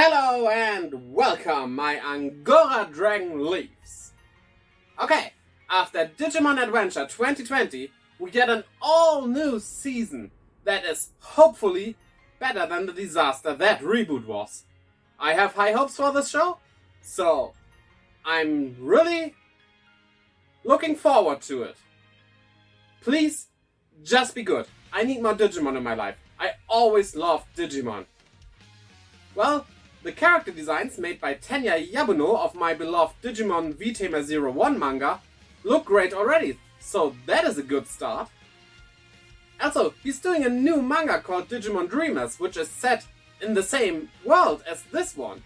Hello and welcome, my Angora Dragon Leaves. Okay, after Digimon Adventure 2020, we get an all-new season that is hopefully better than the disaster that reboot was. I have high hopes for this show, so I'm really looking forward to it. Please, just be good. I need more Digimon in my life. I always loved Digimon. Well, the character designs made by Tenya Yabuno of my beloved Digimon V-Tamer 01 manga look great already, so that is a good start. Also, he's doing a new manga called Digimon Dreamers, which is set in the same world as this one.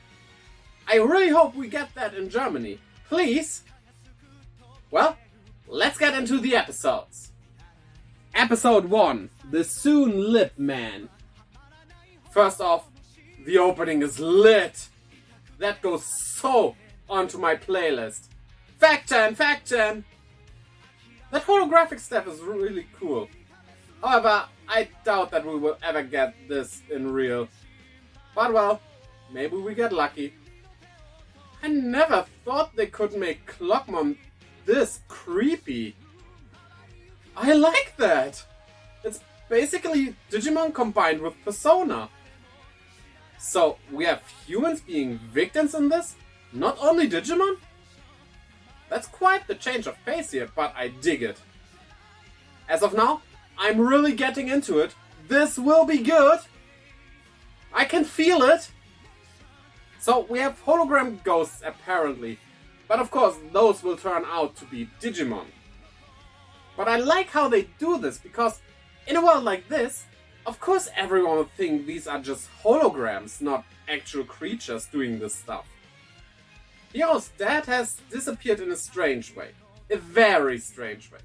I really hope we get that in Germany. Please? Well, let's get into the episodes. Episode 1, The Soon Lip Man. First off, the opening is lit. That goes so onto my playlist. Fact 10. That holographic stuff is really cool. However, I doubt that we will ever get this in real. But well, maybe we get lucky. I never thought they could make Clockmon this creepy. I like that. It's basically Digimon combined with Persona. So, we have humans being victims in this? Not only Digimon? That's quite the change of pace here, but I dig it. As of now, I'm really getting into it. This will be good. I can feel it. So, we have hologram ghosts apparently. But of course, those will turn out to be Digimon. But I like how they do this, because in a world like this, of course everyone would think these are just holograms, not actual creatures doing this stuff. Hero's dad has disappeared in a strange way. A very strange way.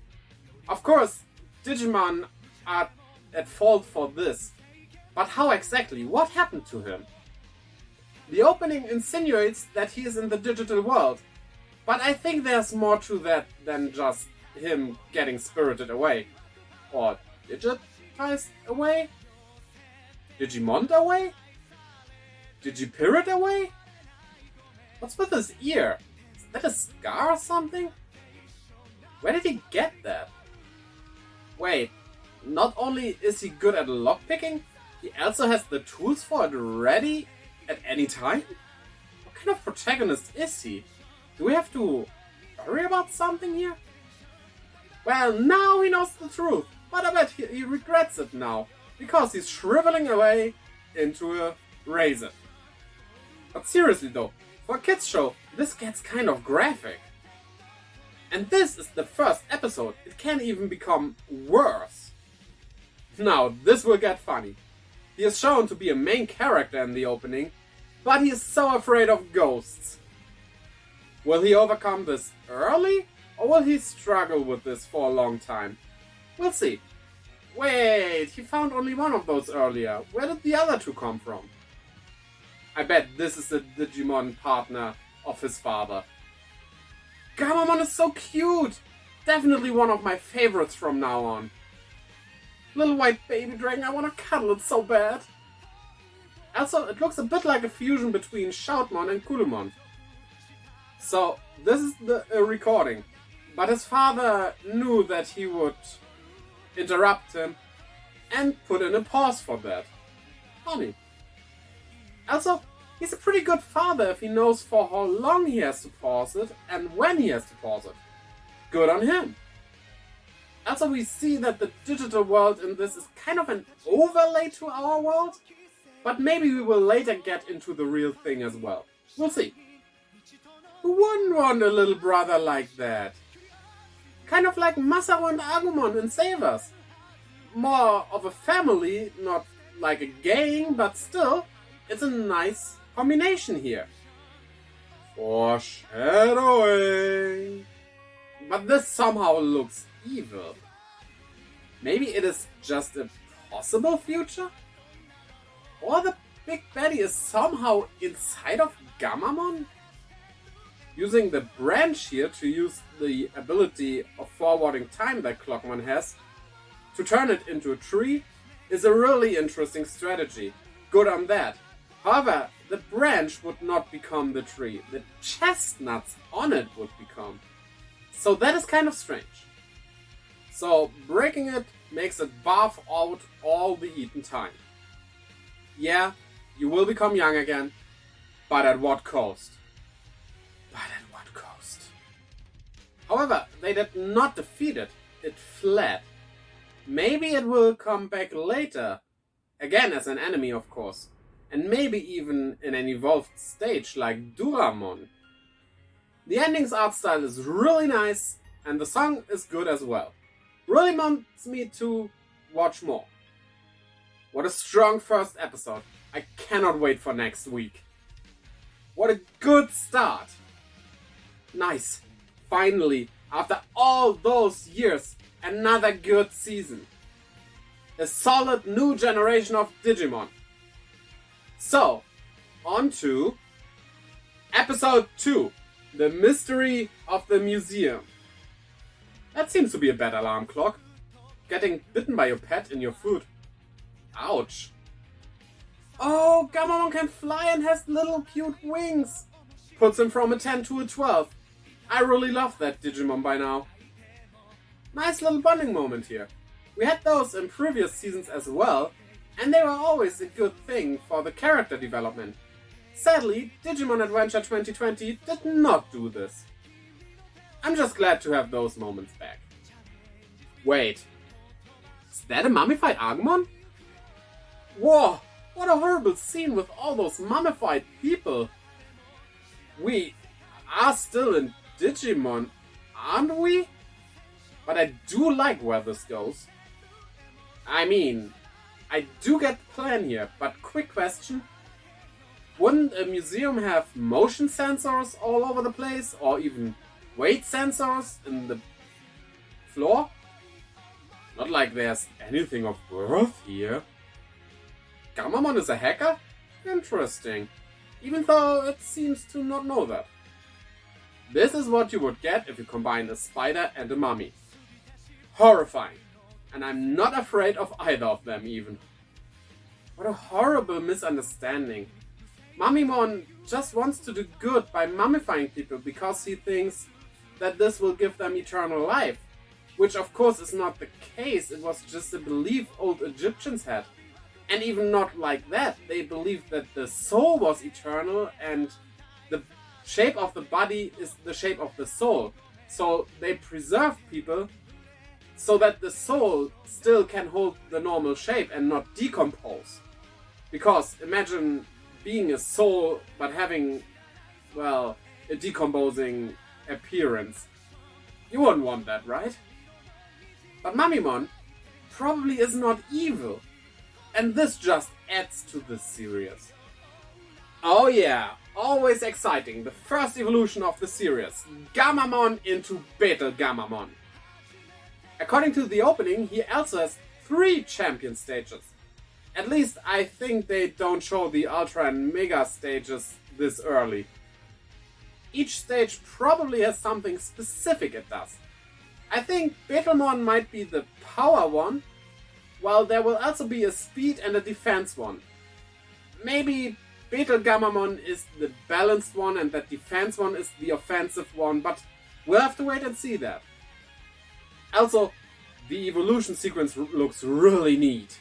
Of course, Digimon are at fault for this. But how exactly? What happened to him? The opening insinuates that he is in the digital world. But I think there's more to that than just him getting spirited away. Or digitized away? Digimon away? Digipirit away? What's with his ear? Is that a scar or something? Where did he get that? Wait, not only is he good at lockpicking, he also has the tools for it ready at any time? What kind of protagonist is he? Do we have to worry about something here? Well, now he knows the truth, but I bet he regrets it now, because he's shriveling away into a raisin. But seriously though, for a kids show, this gets kind of graphic. And this is the first episode, it can even become worse. Now, this will get funny. He is shown to be a main character in the opening, but he is so afraid of ghosts. Will he overcome this early? Or will he struggle with this for a long time? We'll see. Wait, he found only one of those earlier. Where did the other two come from? I bet this is the Digimon partner of his father. Gamamon is so cute! Definitely one of my favorites from now on. Little white baby dragon, I want to cuddle it so bad. Also, it looks a bit like a fusion between Shoutmon and Kulumon. So, this is the recording. But his father knew that he would interrupt him and put in a pause for that. Funny. Also, he's a pretty good father if he knows for how long he has to pause it and when he has to pause it. Good on him. Also, we see that the digital world in this is kind of an overlay to our world, but maybe we will later get into the real thing as well. We'll see. Who wouldn't want a little brother like that? Kind of like Masaru and Agumon in Savers. More of a family, not like a gang, but still, it's a nice combination here. Foreshadowing. But this somehow looks evil. Maybe it is just a possible future? Or the big baddie is somehow inside of Gamamon? Using the branch here to use the ability of forwarding time that Clockmon has to turn it into a tree is a really interesting strategy. Good on that. However, the branch would not become the tree. The chestnuts on it would become. So that is kind of strange. So breaking it makes it buff out all the eaten time. Yeah, you will become young again, but at what cost? However, they did not defeat it. It fled. Maybe it will come back later. Again as an enemy, of course. And maybe even in an evolved stage like Duramon. The ending's art style is really nice, and the song is good as well. Really wants me to watch more. What a strong first episode. I cannot wait for next week. What a good start. Nice. Finally, after all those years, another good season. A solid new generation of Digimon. So, on to episode 2, The Mystery of the Museum. That seems to be a bad alarm clock. Getting bitten by your pet in your food. Ouch. Oh, Gamamon can fly and has little cute wings. Puts him from a 10 to a 12. I really love that Digimon by now. Nice little bonding moment here. We had those in previous seasons as well, and they were always a good thing for the character development. Sadly, Digimon Adventure 2020 did not do this. I'm just glad to have those moments back. Wait, is that a mummified Agumon? Whoa, what a horrible scene with all those mummified people. We are still in Digimon, aren't we? But I do like where this goes. I mean, I do get the plan here, but quick question. Wouldn't a museum have motion sensors all over the place, or even weight sensors in the floor? Not like there's anything of worth here. Gamamon is a hacker? Interesting. Even though it seems to not know that. This is what you would get if you combine a spider and a mummy. Horrifying. And I'm not afraid of either of them even. What a horrible misunderstanding. Mummymon just wants to do good by mummifying people because he thinks that this will give them eternal life. Which of course is not the case, it was just a belief old Egyptians had. And even not like that, they believed that the soul was eternal and the shape of the body is the shape of the soul. So they preserved people so that the soul still can hold the normal shape and not decompose. Because imagine being a soul but having, well, a decomposing appearance. You wouldn't want that, right? But Mummymon probably is not evil. And this just adds to this series. Oh yeah, always exciting. The first evolution of the series. Gamamon into Beta Gamamon. According to the opening, he also has 3 champion stages. At least I think they don't show the Ultra and Mega stages this early. Each stage probably has something specific it does. I think Betelmon might be the power one, while there will also be a speed and a defense one. Maybe Betel Gamamon is the balanced one and that defense one is the offensive one, but we'll have to wait and see that. Also, the evolution sequence looks really neat.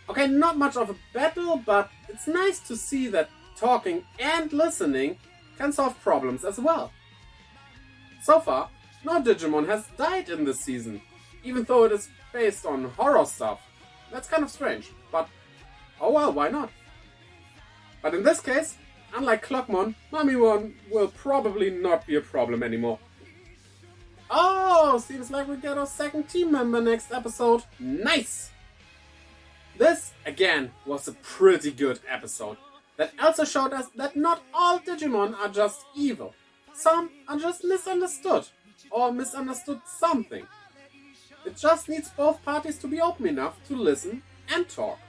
Okay, not much of a battle, but it's nice to see that talking and listening can solve problems as well. So far, no Digimon has died in this season, even though it is based on horror stuff. That's kind of strange, but oh well, why not? But in this case, unlike Clockmon, Mummymon will probably not be a problem anymore. Oh, seems like we get our second team member next episode. Nice! This, again, was a pretty good episode that also showed us that not all Digimon are just evil. Some are just misunderstood, or misunderstood something. It just needs both parties to be open enough to listen and talk.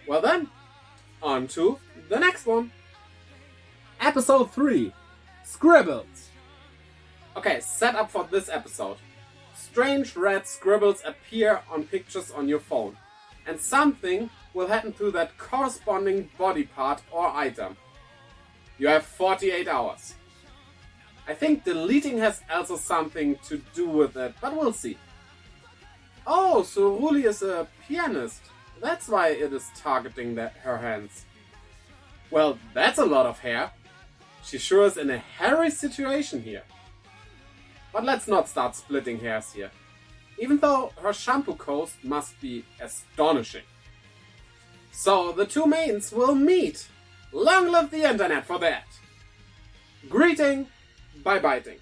Well then, on to the next one. Episode 3, Scribbles. Okay, set up for this episode. Strange red scribbles appear on pictures on your phone. and something will happen to that corresponding body part or item. You have 48 hours. I think deleting has also something to do with it, but we'll see. Oh, so Ruli is a pianist. That's why it is targeting her hands. Well, that's a lot of hair. She sure is in a hairy situation here. But let's not start splitting hairs here. Even though her shampoo coast must be astonishing. So the two mains will meet. Long live the internet for that. Greeting by biting.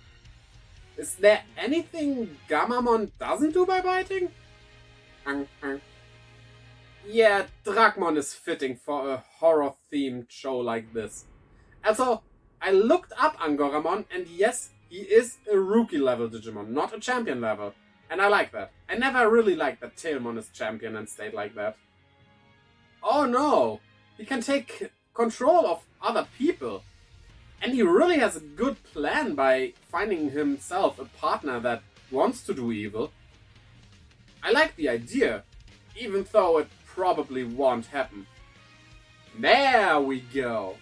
Is there anything Gammamon doesn't do by biting? Yeah, Dragmon is fitting for a horror-themed show like this. Also, I looked up Angoramon, and yes, he is a rookie-level Digimon, not a champion level. And I like that. I never really liked that Tailmon is champion and stayed like that. Oh no! He can take control of other people. And he really has a good plan by finding himself a partner that wants to do evil. I like the idea, even though it probably won't happen. There we go!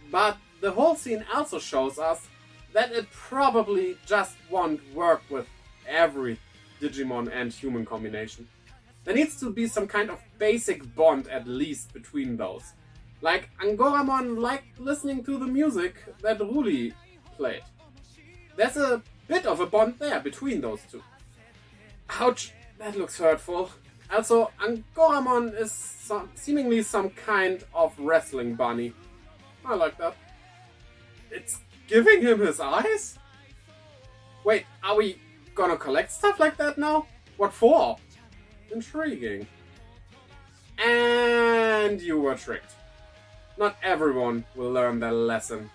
But the whole scene also shows us that it probably just won't work with every Digimon and human combination. There needs to be some kind of basic bond at least between those. Like Angoramon liked listening to the music that Ruli played. There's a bit of a bond there between those two. Ouch, that looks hurtful. Also, Angoramon is seemingly some kind of wrestling bunny. I like that. It's giving him his eyes? Wait, are we gonna collect stuff like that now? What for? Intriguing. And you were tricked. Not everyone will learn their lesson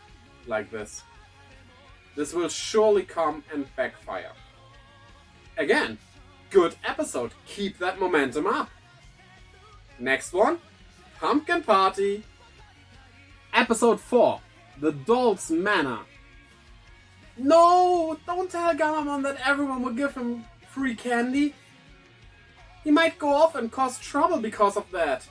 like this. This will surely come and backfire. Again, good episode. Keep that momentum up. Next one, Pumpkin Party. Episode 4, The Doll's Manor. No, don't tell Gammamon that everyone will give him free candy. He might go off and cause trouble because of that.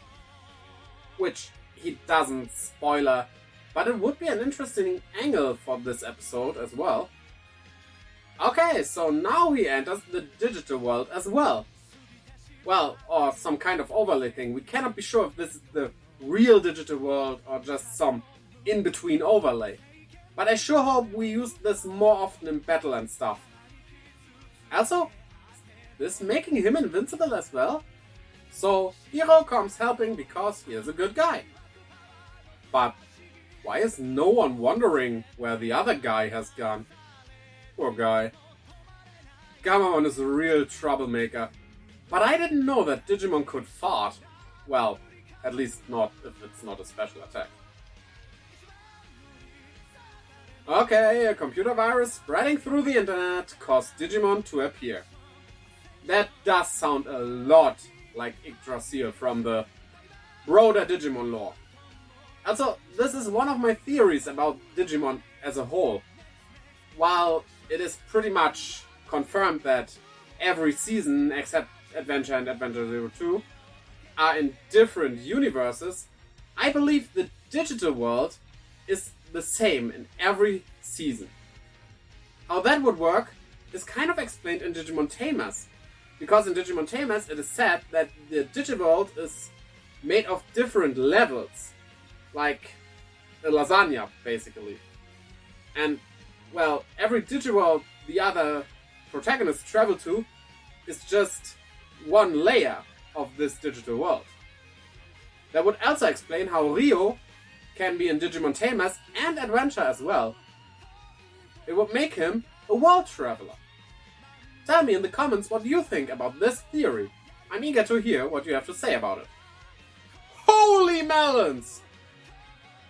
Which he doesn't, spoiler, but it would be an interesting angle for this episode as well. Okay, so now he enters the digital world as well. Well, or some kind of overlay thing. We cannot be sure if this is the real digital world or just some in-between overlay. But I sure hope we use this more often in battle and stuff. Also, is this making him invincible as well? So, Hero comes helping because he is a good guy. But why is no one wondering where the other guy has gone? Poor guy. Gammamon is a real troublemaker. But I didn't know that Digimon could fart. Well, at least not if it's not a special attack. Okay, a computer virus spreading through the internet caused Digimon to appear. That does sound a lot like Yggdrasil from the broader Digimon lore. Also, this is one of my theories about Digimon as a whole. While it is pretty much confirmed that every season except Adventure and Adventure 02 are in different universes, I believe the digital world is the same in every season. How that would work is kind of explained in Digimon Tamers. Because in Digimon Tamers it is said that the digital world is made of different levels. Like a lasagna, basically. And, well, every digiworld the other protagonists travel to is just one layer of this digital world. That would also explain how Rio can be in Digimon Tamers and Adventure as well. It would make him a world traveler. Tell me in the comments what you think about this theory. I'm eager to hear what you have to say about it. Holy melons!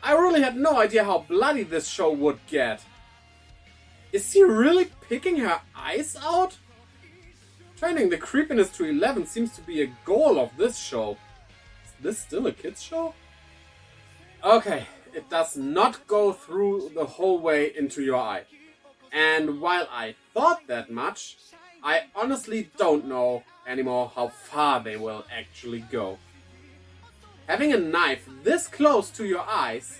I really had no idea how bloody this show would get. Is he really picking her eyes out? Training the creepiness to 11 seems to be a goal of this show. Is this still a kids show? Okay, it does not go through the whole way into your eye. And while I thought that much, I honestly don't know anymore how far they will actually go. Having a knife this close to your eyes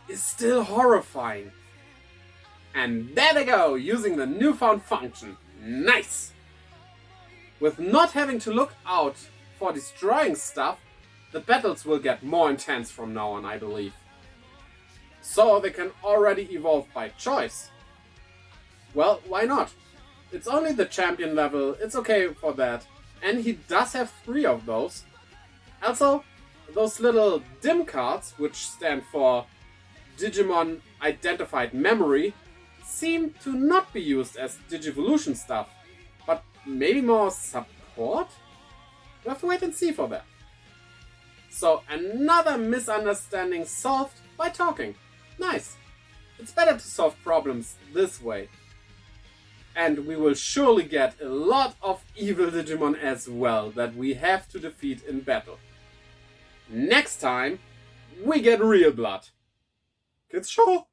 is still horrifying. And there they go, using the newfound function. Nice! With not having to look out for destroying stuff, the battles will get more intense from now on, I believe. So they can already evolve by choice. Well, why not? It's only the champion level, it's okay for that. And he does have 3 of those. Also, those little DIM cards, which stand for Digimon Identified Memory, seem to not be used as Digivolution stuff, but maybe more support? We'll have to wait and see for that. So another misunderstanding solved by talking. Nice. It's better to solve problems this way. And we will surely get a lot of evil Digimon as well that we have to defeat in battle. Next time, we get real blood. Kids show.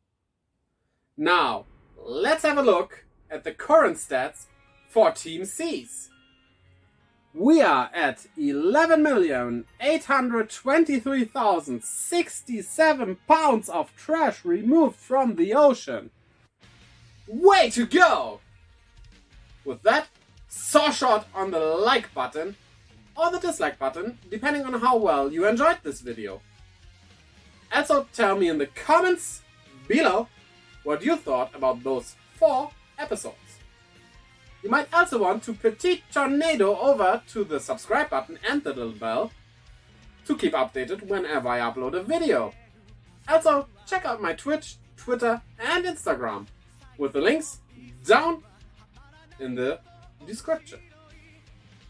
Now, let's have a look at the current stats for Team C's. We are at 11,823,067 pounds of trash removed from the ocean. Way to go! With that, saw shot on the like button or the dislike button, depending on how well you enjoyed this video. Also tell me in the comments below what you thought about those 4 episodes. You might also want to Petit Tornado over to the subscribe button and the little bell to keep updated whenever I upload a video. Also, check out my Twitch, Twitter and Instagram with the links down in the description.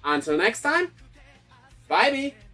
Until next time, bye bye!